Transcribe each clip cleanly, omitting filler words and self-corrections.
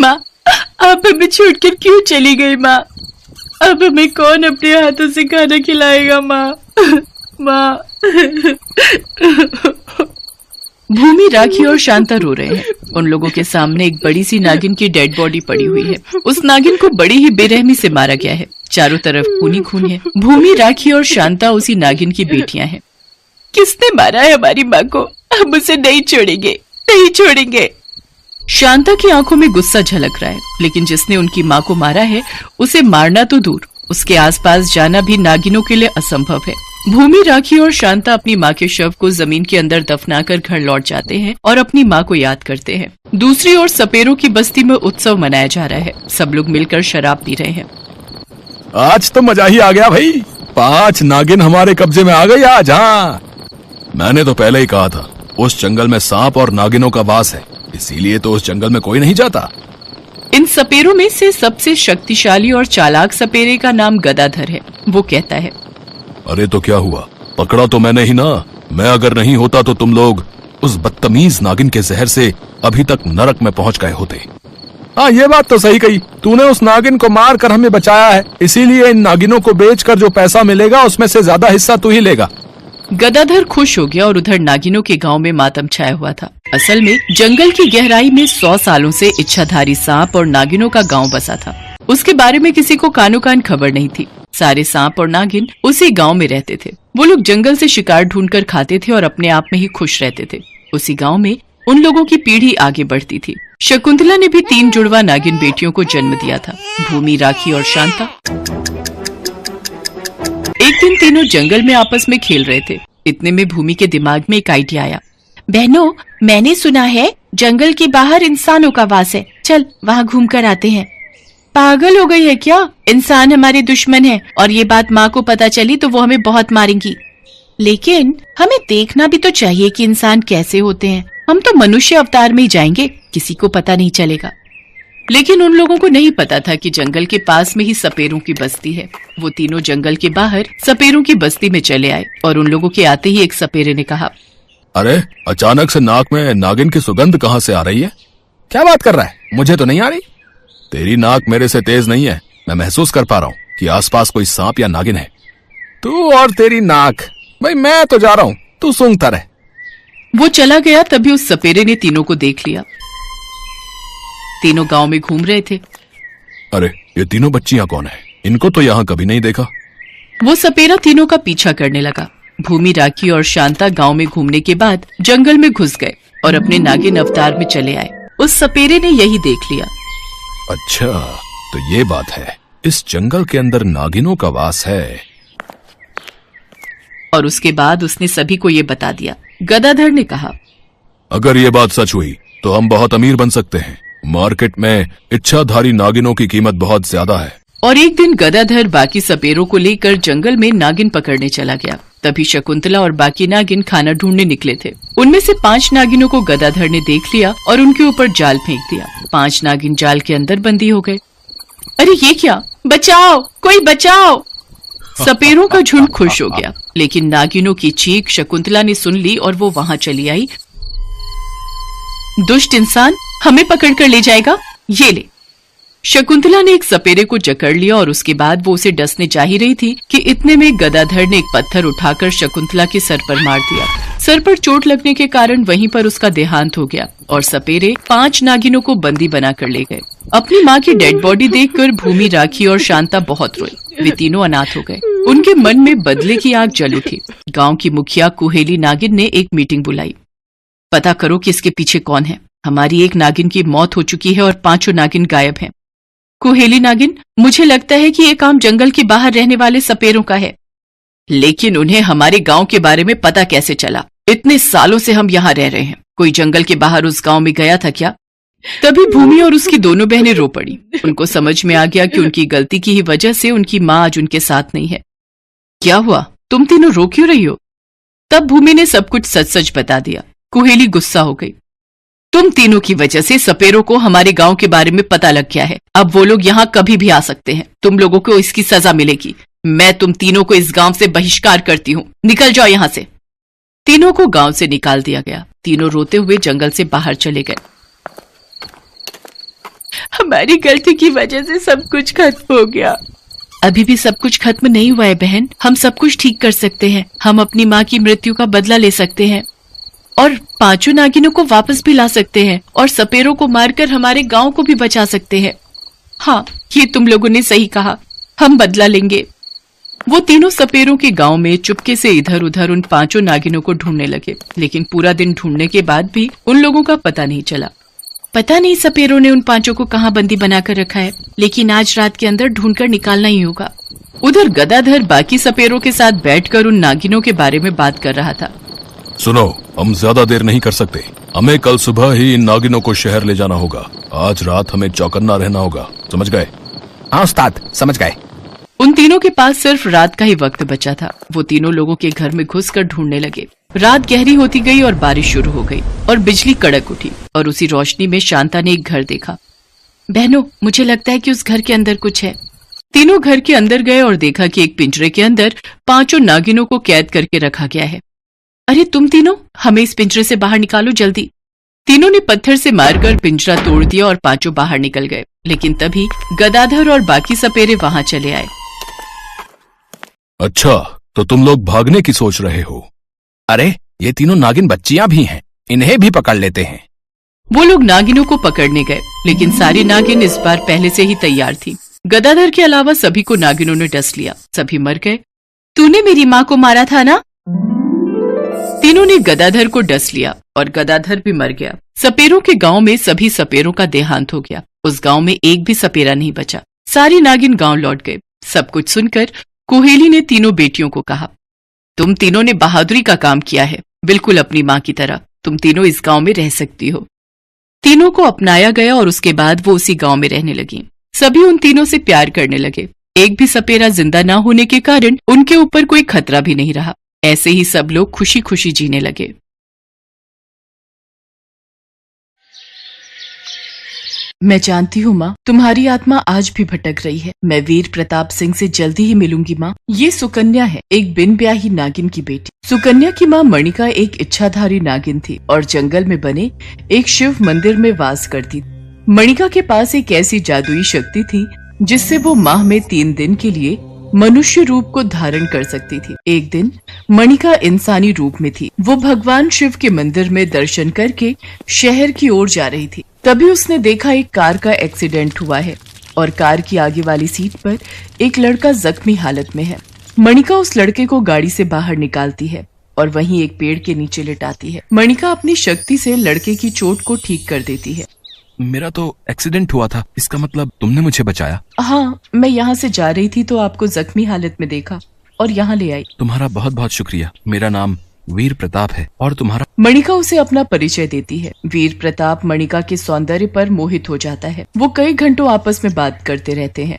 माँ, आप हमें छोड़कर क्यों चली गई माँ? अब हमें कौन अपने हाथों से खाना खिलाएगा माँ? माँ। भूमि, राखी और शांता रो रहे हैं। उन लोगों के सामने एक बड़ी सी नागिन की डेड बॉडी पड़ी हुई है। उस नागिन को बड़ी ही बेरहमी से मारा गया है। चारों तरफ खून ही खून है। भूमि, राखी और शांता उसी नागिन की बेटियां हैं। किसने मारा है हमारी माँ को? हम उसे नहीं छोड़ेंगे, नहीं छोड़ेंगे। शांता की आंखों में गुस्सा झलक रहा है, लेकिन जिसने उनकी माँ को मारा है उसे मारना तो दूर, उसके आसपास जाना भी नागिनों के लिए असंभव है। भूमि, राखी और शांता अपनी माँ के शव को जमीन के अंदर दफनाकर घर लौट जाते हैं और अपनी माँ को याद करते हैं। दूसरी ओर सपेरों की बस्ती में उत्सव मनाया जा रहा है। सब लोग मिलकर शराब पी रहे हैं। आज तो मजा ही आ गया भाई, 5 नागिन हमारे कब्जे में आ गई आज। हाँ, मैंने तो पहले ही कहा था उस जंगल में सांप और नागिनों का वास है, इसीलिए तो उस जंगल में कोई नहीं जाता। इन सपेरों में से सबसे शक्तिशाली और चालाक सपेरे का नाम गदाधर है। वो कहता है, अरे तो क्या हुआ, पकड़ा तो मैंने ही ना। मैं अगर नहीं होता तो तुम लोग उस बदतमीज नागिन के जहर से अभी तक नरक में पहुंच गए होते। हाँ, ये बात तो सही कही तूने। उस नागिन को मार कर हमें बचाया है, इसीलिए इन नागिनों को बेचकर जो पैसा मिलेगा उसमें से ज्यादा हिस्सा तू ही लेगा। गदाधर खुश हो गया और उधर नागिनों के गांव में मातम छाया हुआ था। असल में जंगल की गहराई में 100 सालों से इच्छाधारी सांप और नागिनों का गांव बसा था। उसके बारे में किसी को कानो कान खबर नहीं थी। सारे सांप और नागिन उसी गांव में रहते थे। वो लोग जंगल से शिकार ढूंढकर खाते थे और अपने आप में ही खुश रहते थे। उसी गांव में उन लोगों की पीढ़ी आगे बढ़ती थी। शकुंतला ने भी 3 जुड़वा नागिन बेटियों को जन्म दिया था, भूमि, राखी और शांता। एक दिन तीनों जंगल में आपस में खेल रहे थे। इतने में भूमि के दिमाग में एक आइडिया आया। बहनों, मैंने सुना है जंगल के बाहर इंसानों का वास है, चल वहाँ घूम कर आते हैं। पागल हो गई है क्या? इंसान हमारे दुश्मन है और ये बात माँ को पता चली तो वो हमें बहुत मारेंगी। लेकिन हमें देखना भी तो चाहिए कि इंसान कैसे होते हैं। हम तो मनुष्य अवतार में ही जाएंगे, किसी को पता नहीं चलेगा। लेकिन उन लोगों को नहीं पता था कि जंगल के पास में ही सपेरों की बस्ती है। वो तीनों जंगल के बाहर सपेरों की बस्ती में चले आए और उन लोगों के आते ही एक सपेरे ने कहा, अरे अचानक से नाक में नागिन की सुगंध कहाँ से आ रही है? क्या बात कर रहा है? मुझे तो नहीं आ रही। तेरी नाक मेरे से तेज नहीं है, मैं महसूस कर पा रहा हूँ कि आसपास कोई सांप या नागिन है। तू और तेरी नाक, भाई मैं तो जा रहा हूँ, तू सूंघता रह। वो चला गया। तभी उस सपेरे ने तीनों को देख लिया। तीनों गांव में घूम रहे थे। अरे ये तीनों बच्चियां कौन है? इनको तो यहाँ कभी नहीं देखा। वो सपेरा तीनों का पीछा करने लगा। भूमि, राखी और शांता गांव में घूमने के बाद जंगल में घुस गए और अपने नागिन अवतार में चले आए। उस सपेरे ने यही देख लिया। अच्छा, तो ये बात है, इस जंगल के अंदर नागिनों का वास है। और उसके बाद उसने सभी को ये बता दिया। गदाधर ने कहा, अगर ये बात सच हुई तो हम बहुत अमीर बन सकते हैं। मार्केट में इच्छाधारी नागिनों की कीमत बहुत ज्यादा है। और एक दिन गदाधर बाकी सपेरों को लेकर जंगल में नागिन पकड़ने चला गया। तभी शकुंतला और बाकी नागिन खाना ढूंढने निकले थे। उनमें से 5 नागिनों को गदाधर ने देख लिया और उनके ऊपर जाल फेंक दिया। 5 नागिन जाल के अंदर बंदी हो गए। अरे ये क्या? बचाओ, कोई बचाओ! सपेरों का झुंड खुश हो गया, लेकिन नागिनों की चीख शकुंतला ने सुन ली और वो वहां चली आई। दुष्ट इंसान, हमें पकड़कर ले जाएगा, ये ले। शकुंतला ने एक सपेरे को जकड़ लिया और उसके बाद वो उसे डसने जा ही रही थी कि इतने में गदाधर ने एक पत्थर उठाकर शकुंतला के सर पर मार दिया। सर पर चोट लगने के कारण वहीं पर उसका देहांत हो गया और सपेरे 5 नागिनों को बंदी बनाकर ले गए। अपनी माँ की डेड बॉडी देखकर भूमि, राखी और शांता बहुत रोई। वे तीनों अनाथ हो गए। उनके मन में बदले की आग जल उठी। गाँव की मुखिया कुहेली नागिन ने एक मीटिंग बुलाई। पता करो कि इसके पीछे कौन है। हमारी एक नागिन की मौत हो चुकी है और 5 नागिन गायब हैं। कुहेली नागिन, मुझे लगता है कि ये काम जंगल के बाहर रहने वाले सपेरों का है। लेकिन उन्हें हमारे गांव के बारे में पता कैसे चला? इतने सालों से हम यहाँ रह रहे हैं। कोई जंगल के बाहर उस गांव में गया था क्या? तभी भूमि और उसकी दोनों बहनें रो पड़ी। उनको समझ में आ गया कि उनकी गलती की ही वजह से उनकी माँ आज उनके साथ नहीं है। क्या हुआ? तुम तीनों रो क्यों रही हो? तब भूमि ने सब कुछ सच सच बता दिया। कुहेली गुस्सा हो गई। तुम तीनों की वजह से सपेरों को हमारे गांव के बारे में पता लग गया है। अब वो लोग यहाँ कभी भी आ सकते हैं। तुम लोगों को इसकी सजा मिलेगी। मैं तुम तीनों को इस गांव से बहिष्कार करती हूँ। निकल जाओ यहाँ से। तीनों को गांव से निकाल दिया गया। तीनों रोते हुए जंगल से बाहर चले गए। हमारी गलती की वजह से सब कुछ खत्म हो गया। अभी भी सब कुछ खत्म नहीं हुआ है बहन, हम सब कुछ ठीक कर सकते हैं। हम अपनी माँ की मृत्यु का बदला ले सकते हैं और 5 नागिनों को वापस भी ला सकते हैं और सपेरों को मारकर हमारे गांव को भी बचा सकते हैं। हाँ, ये तुम लोगों ने सही कहा, हम बदला लेंगे। वो तीनों सपेरों के गांव में चुपके से इधर उधर उन 5 नागिनों को ढूंढने लगे, लेकिन पूरा दिन ढूंढने के बाद भी उन लोगों का पता नहीं चला। पता नहीं सपेरों ने उन 5 को कहाँ बंदी बनाकर रखा है, लेकिन आज रात के अंदर ढूंढकर निकालना ही होगा। उधर गदाधर बाकी सपेरों के साथ बैठकर उन नागिनों के बारे में बात कर रहा था। सुनो, हम ज्यादा देर नहीं कर सकते। हमें कल सुबह ही इन नागिनों को शहर ले जाना होगा। आज रात हमें चौकन्ना रहना होगा, समझ गए? हाँ उस्ताद, समझ गए। उन तीनों के पास सिर्फ रात का ही वक्त बचा था। वो तीनों लोगों के घर में घुसकर ढूंढने लगे। रात गहरी होती गई और बारिश शुरू हो गई और बिजली कड़क उठी और उसी रोशनी में शांता ने एक घर देखा। बहनों, मुझे लगता है कि उस घर के अंदर कुछ है। तीनों घर के अंदर गए और देखा कि एक पिंजरे के अंदर 5 नागिनों को कैद करके रखा गया है। अरे तुम तीनों, हमें इस पिंजरे से बाहर निकालो जल्दी। तीनों ने पत्थर से मारकर पिंजरा तोड़ दिया और 5 बाहर निकल गए, लेकिन तभी गदाधर और बाकी सपेरे वहां चले आए। अच्छा, तो तुम लोग भागने की सोच रहे हो? अरे ये तीनों नागिन बच्चियां भी हैं, इन्हें भी पकड़ लेते हैं। वो लोग नागिनों को पकड़ने गए, लेकिन सारी नागिन इस बार पहले से ही तैयार थी। गदाधर के अलावा सभी को नागिनों ने डस लिया, सभी मर गए। तूने मेरी माँ को मारा था ना? तीनों ने गदाधर को डस लिया और गदाधर भी मर गया। सपेरों के गांव में सभी सपेरों का देहांत हो गया। उस गांव में एक भी सपेरा नहीं बचा। सारी नागिन गांव लौट गए। सब कुछ सुनकर कुहेली ने तीनों बेटियों को कहा, तुम तीनों ने बहादुरी का काम किया है, बिल्कुल अपनी माँ की तरह। तुम तीनों इस गांव में रह सकती हो। तीनों को अपनाया गया और उसके बाद वो उसी गांव में रहने लगी। सभी उन तीनों से प्यार करने लगे। एक भी सपेरा जिंदा न होने के कारण उनके ऊपर कोई खतरा भी नहीं रहा। ऐसे ही सब लोग खुशी खुशी जीने लगे। मैं जानती हूँ माँ, तुम्हारी आत्मा आज भी भटक रही है। मैं वीर प्रताप सिंह से जल्दी ही मिलूंगी माँ। ये सुकन्या है, एक बिन ब्याही नागिन की बेटी। सुकन्या की माँ मणिका एक इच्छाधारी नागिन थी और जंगल में बने एक शिव मंदिर में वास करती। मणिका के पास एक ऐसी जादुई शक्ति थी जिससे वो माह में 3 दिन के लिए मनुष्य रूप को धारण कर सकती थी। एक दिन मणिका इंसानी रूप में थी। वो भगवान शिव के मंदिर में दर्शन करके शहर की ओर जा रही थी। तभी उसने देखा एक कार का एक्सीडेंट हुआ है और कार की आगे वाली सीट पर एक लड़का जख्मी हालत में है। मणिका उस लड़के को गाड़ी से बाहर निकालती है और वहीं एक पेड़ के नीचे लिटाती है। मणिका अपनी शक्ति से लड़के की चोट को ठीक कर देती है। मेरा तो एक्सीडेंट हुआ था, इसका मतलब तुमने मुझे बचाया? हाँ, मैं यहाँ से जा रही थी तो आपको जख्मी हालत में देखा और यहाँ ले आई। तुम्हारा बहुत बहुत शुक्रिया। मेरा नाम वीर प्रताप है। और तुम्हारा? मणिका उसे अपना परिचय देती है। वीर प्रताप मणिका के सौंदर्य पर मोहित हो जाता है। वो कई घंटों आपस में बात करते रहते हैं।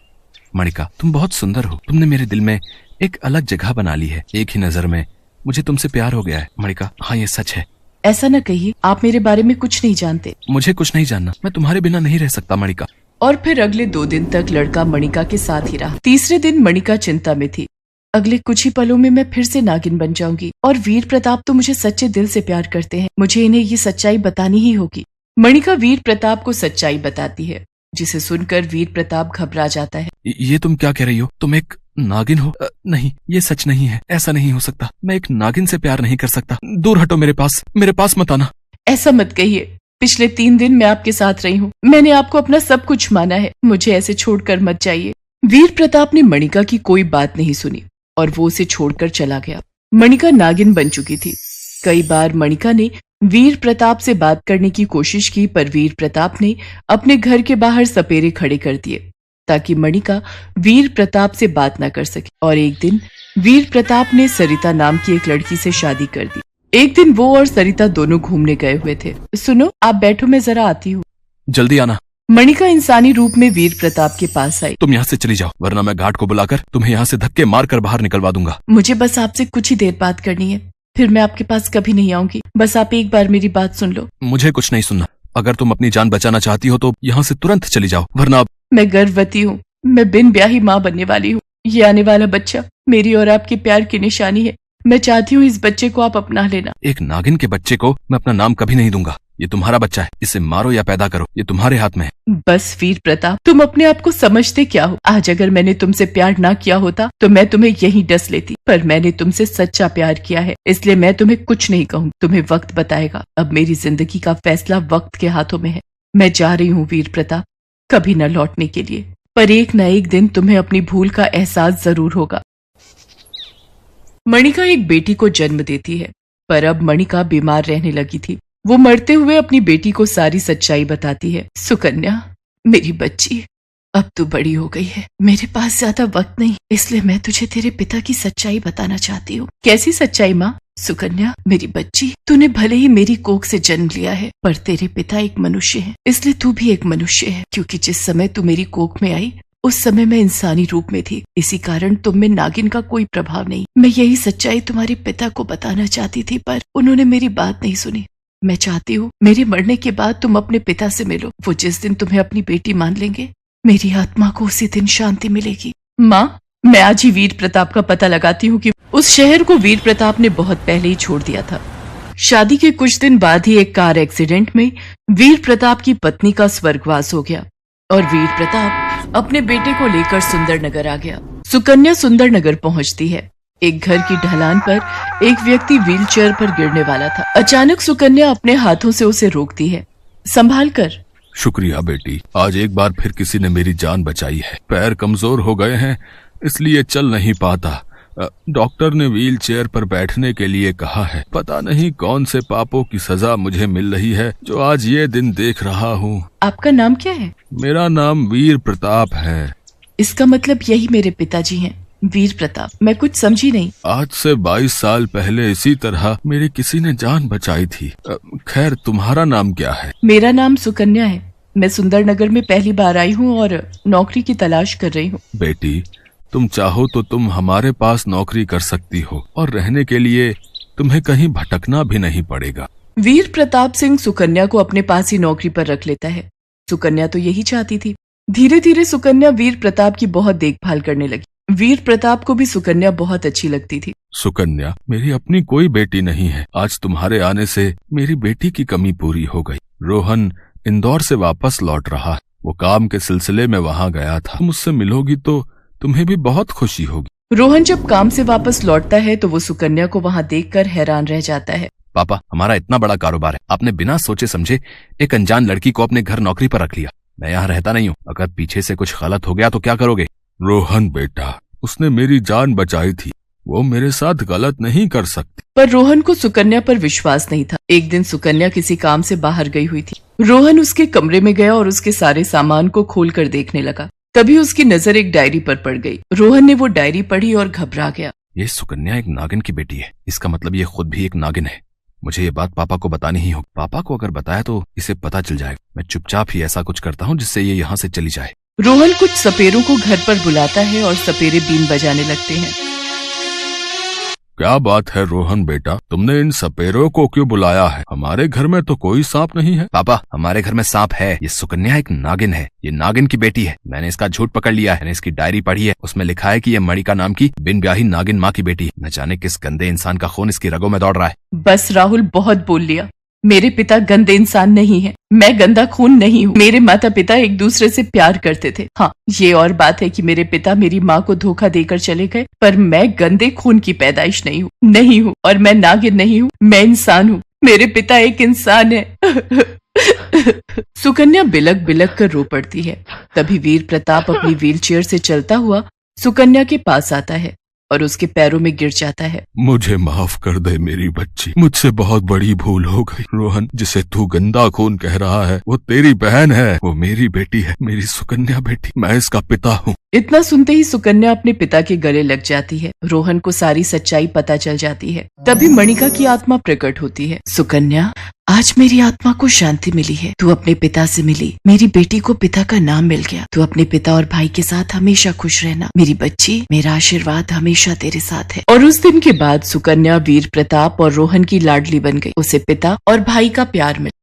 मणिका, तुम बहुत सुंदर हो। तुमने मेरे दिल में एक अलग जगह बना ली है। एक ही नजर में मुझे तुमसे प्यार हो गया है। मणिका, हाँ ये सच है। ऐसा न कहिए, आप मेरे बारे में कुछ नहीं जानते। मुझे कुछ नहीं जानना, मैं तुम्हारे बिना नहीं रह सकता मणिका। और फिर अगले 2 दिन तक लड़का मणिका के साथ ही रहा। तीसरे दिन मणिका चिंता में थी। अगले कुछ ही पलों में मैं फिर से नागिन बन जाऊंगी और वीर प्रताप तो मुझे सच्चे दिल से प्यार करते हैं। मुझे इन्हें ये सच्चाई बतानी ही होगी। मणिका वीर प्रताप को सच्चाई बताती है, जिसे सुनकर वीर प्रताप घबरा जाता है। ये तुम क्या कह रही हो? तुम एक नागिन हो? नहीं, ये सच नहीं है। ऐसा नहीं हो सकता। मैं एक नागिन से प्यार नहीं कर सकता। दूर हटो, मेरे पास मत आना। ऐसा मत कहिए। पिछले 3 दिन मैं आपके साथ रही हूँ। मैंने आपको अपना सब कुछ माना है। मुझे ऐसे छोड़कर मत जाइए। वीर प्रताप ने मणिका की कोई बात नहीं सुनी और वो उसे छोड़कर चला गया। मणिका नागिन बन चुकी थी। कई बार मणिका ने वीर प्रताप से बात करने की कोशिश की, पर वीर प्रताप ने अपने घर के बाहर सपेरे खड़े कर दिए ताकि मणिका वीर प्रताप से बात न कर सके। और एक दिन वीर प्रताप ने सरिता नाम की एक लड़की से शादी कर दी। एक दिन वो और सरिता दोनों घूमने गए हुए थे। सुनो, आप बैठो, मैं जरा आती हूँ। जल्दी आना। मणिका इंसानी रूप में वीर प्रताप के पास आई। तुम यहाँ से चली जाओ, वरना मैं घाट को बुलाकर तुम्हें यहाँ से धक्के मारकर बाहर निकलवा दूंगा। मुझे बस आपसे कुछ ही देर बात करनी है, फिर मैं आपके पास कभी नहीं आऊंगी। बस आप एक बार मेरी बात सुन लो। मुझे कुछ नहीं सुनना। अगर तुम अपनी जान बचाना चाहती हो तो यहाँ से तुरंत चली जाओ, वरना मैं गर्भवती हूँ। मैं बिन ब्याही माँ बनने वाली हूँ। ये आने वाला बच्चा मेरी और आपके प्यार की निशानी है। मैं चाहती हूँ इस बच्चे को आप अपना लेना। एक नागिन के बच्चे को मैं अपना नाम कभी नहीं दूंगा। ये तुम्हारा बच्चा है, इसे मारो या पैदा करो, ये तुम्हारे हाथ में है। बस वीर प्रताप, तुम अपने आप को समझते क्या हो? आज अगर मैंने तुमसे प्यार ना किया होता तो मैं तुम्हें यहीं डस लेती, पर मैंने तुमसे सच्चा प्यार किया है, इसलिए मैं तुम्हें कुछ नहीं कहूँ। तुम्हें वक्त बताएगा। अब मेरी जिंदगी का फैसला वक्त के हाथों में है। मैं जा रही हूँ वीर प्रताप, कभी न लौटने के लिए, पर एक न एक दिन तुम्हें अपनी भूल का एहसास जरूर होगा। मणिका एक बेटी को जन्म देती है, पर अब मणिका बीमार रहने लगी थी। वो मरते हुए अपनी बेटी को सारी सच्चाई बताती है। सुकन्या, मेरी बच्ची, अब तू बड़ी हो गई है, मेरे पास ज्यादा वक्त नहीं, इसलिए मैं तुझे तेरे पिता की सच्चाई बताना चाहती हूँ। कैसी सच्चाई माँ? सुकन्या, मेरी बच्ची, तूने भले ही मेरी कोख से जन्म लिया है, पर तेरे पिता एक मनुष्य है, इसलिए तू भी एक मनुष्य है। क्योंकि जिस समय तू मेरी कोख में आई उस समय मैं इंसानी रूप में थी, इसी कारण तुम में नागिन का कोई प्रभाव नहीं। मैं यही सच्चाई तुम्हारे पिता को बताना चाहती थी, पर उन्होंने मेरी बात नहीं सुनी। मैं चाहती हूँ मेरे मरने के बाद तुम अपने पिता से मिलो। वो जिस दिन तुम्हें अपनी बेटी मान लेंगे, मेरी आत्मा को उसी दिन शांति मिलेगी। माँ, मैं आज ही वीर प्रताप का पता लगाती हूँ कि उस शहर को वीर प्रताप ने बहुत पहले ही छोड़ दिया था। शादी के कुछ दिन बाद ही एक कार एक्सीडेंट में वीर प्रताप की पत्नी का स्वर्गवास हो गया और वीर प्रताप अपने बेटे को लेकर सुंदरनगर आ गया। सुकन्या सुंदरनगर पहुंचती है। एक घर की ढलान पर एक व्यक्ति व्हीलचेयर पर गिरने वाला था। अचानक सुकन्या अपने हाथों से उसे रोकती है। संभाल कर। शुक्रिया बेटी, आज एक बार फिर किसी ने मेरी जान बचाई है। पैर कमजोर हो गए हैं, इसलिए चल नहीं पाता। डॉक्टर ने व्हील चेयर पर बैठने के लिए कहा है। पता नहीं कौन से पापों की सजा मुझे मिल रही है जो आज ये दिन देख रहा हूँ। आपका नाम क्या है? मेरा नाम वीर प्रताप है। इसका मतलब यही मेरे पिताजी हैं, वीर प्रताप। मैं कुछ समझी नहीं। आज से 22 साल पहले इसी तरह मेरी किसी ने जान बचाई थी। खैर, तुम्हारा नाम क्या है? मेरा नाम सुकन्या है। मैं सुंदरनगर में पहली बार आई हूँ और नौकरी की तलाश कर रही हूँ। बेटी, तुम चाहो तो तुम हमारे पास नौकरी कर सकती हो और रहने के लिए तुम्हें कहीं भटकना भी नहीं पड़ेगा। वीर प्रताप सिंह सुकन्या को अपने पास ही नौकरी पर रख लेता है। सुकन्या तो यही चाहती थी। धीरे धीरे सुकन्या वीर प्रताप की बहुत देखभाल करने लगी। वीर प्रताप को भी सुकन्या बहुत अच्छी लगती थी। सुकन्या, मेरी अपनी कोई बेटी नहीं है। आज तुम्हारे आने से मेरी बेटी की कमी पूरी हो गई। रोहन इंदौर से वापस लौट रहा है। वो काम के सिलसिले में वहाँ गया था। मुझसे मिलोगी तो तुम्हें भी बहुत खुशी होगी। रोहन जब काम से वापस लौटता है तो वो सुकन्या को वहाँ देखकर हैरान रह जाता है। पापा, हमारा इतना बड़ा कारोबार है, आपने बिना सोचे समझे एक अनजान लड़की को अपने घर नौकरी पर रख लिया। मैं यहाँ रहता नहीं हूँ, अगर पीछे से कुछ गलत हो गया तो क्या करोगे? रोहन बेटा, उसने मेरी जान बचाई थी, वो मेरे साथ गलत नहीं कर सकती। पर रोहन को सुकन्या पर विश्वास नहीं था। एक दिन सुकन्या किसी काम से बाहर गई हुई थी। रोहन उसके कमरे में गया और उसके सारे सामान को खोलकर देखने लगा। तभी उसकी नजर एक डायरी पर पड़ गई। रोहन ने वो डायरी पढ़ी और घबरा गया। ये सुकन्या एक नागिन की बेटी है, इसका मतलब ये खुद भी एक नागिन है। मुझे ये बात पापा को बतानी ही होगी। पापा को अगर बताया तो इसे पता चल जाएगा। मैं चुपचाप ही ऐसा कुछ करता हूँ जिससे ये यहाँ से चली जाए। रोहन कुछ सपेरों को घर पर बुलाता है और सपेरे बीन बजाने लगते हैं। क्या बात है रोहन बेटा, तुमने इन सपेरों को क्यों बुलाया है? हमारे घर में तो कोई सांप नहीं है। पापा, हमारे घर में सांप है। ये सुकन्या एक नागिन है, ये नागिन की बेटी है। मैंने इसका झूठ पकड़ लिया है। मैंने इसकी डायरी पढ़ी है, उसमें लिखा है कि ये मणिका नाम की बिन ब्याही नागिन माँ की बेटी है। न जाने किस गंदे इंसान का खून इसकी रगों में दौड़ रहा है। बस राहुल, बहुत बोल लिया। मेरे पिता गंदे इंसान नहीं है, मैं गंदा खून नहीं हूँ। मेरे माता पिता एक दूसरे से प्यार करते थे। हाँ, ये और बात है कि मेरे पिता मेरी माँ को धोखा देकर चले गए, पर मैं गंदे खून की पैदाइश नहीं हूँ और मैं नागिन नहीं हूँ, मैं इंसान हूँ। मेरे पिता एक इंसान है। सुकन्या बिलक बिलक कर रो पड़ती है। तभी वीर प्रताप अपनी व्हीलचेयर से चलता हुआ सुकन्या के पास आता है और उसके पैरों में गिर जाता है। मुझे माफ कर दे मेरी बच्ची, मुझसे बहुत बड़ी भूल हो गई। रोहन, जिसे तू गंदा खून कह रहा है वो तेरी बहन है, वो मेरी बेटी है, मेरी सुकन्या बेटी। मैं इसका पिता हूँ। इतना सुनते ही सुकन्या अपने पिता के गले लग जाती है। रोहन को सारी सच्चाई पता चल जाती है। तभी मणिका की आत्मा प्रकट होती है। सुकन्या, आज मेरी आत्मा को शांति मिली है। तू अपने पिता से मिली, मेरी बेटी को पिता का नाम मिल गया। तू अपने पिता और भाई के साथ हमेशा खुश रहना मेरी बच्ची, मेरा आशीर्वाद हमेशा तेरे साथ है। और उस दिन के बाद सुकन्या वीर प्रताप और रोहन की लाडली बन गई। उसे पिता और भाई का प्यार मिला।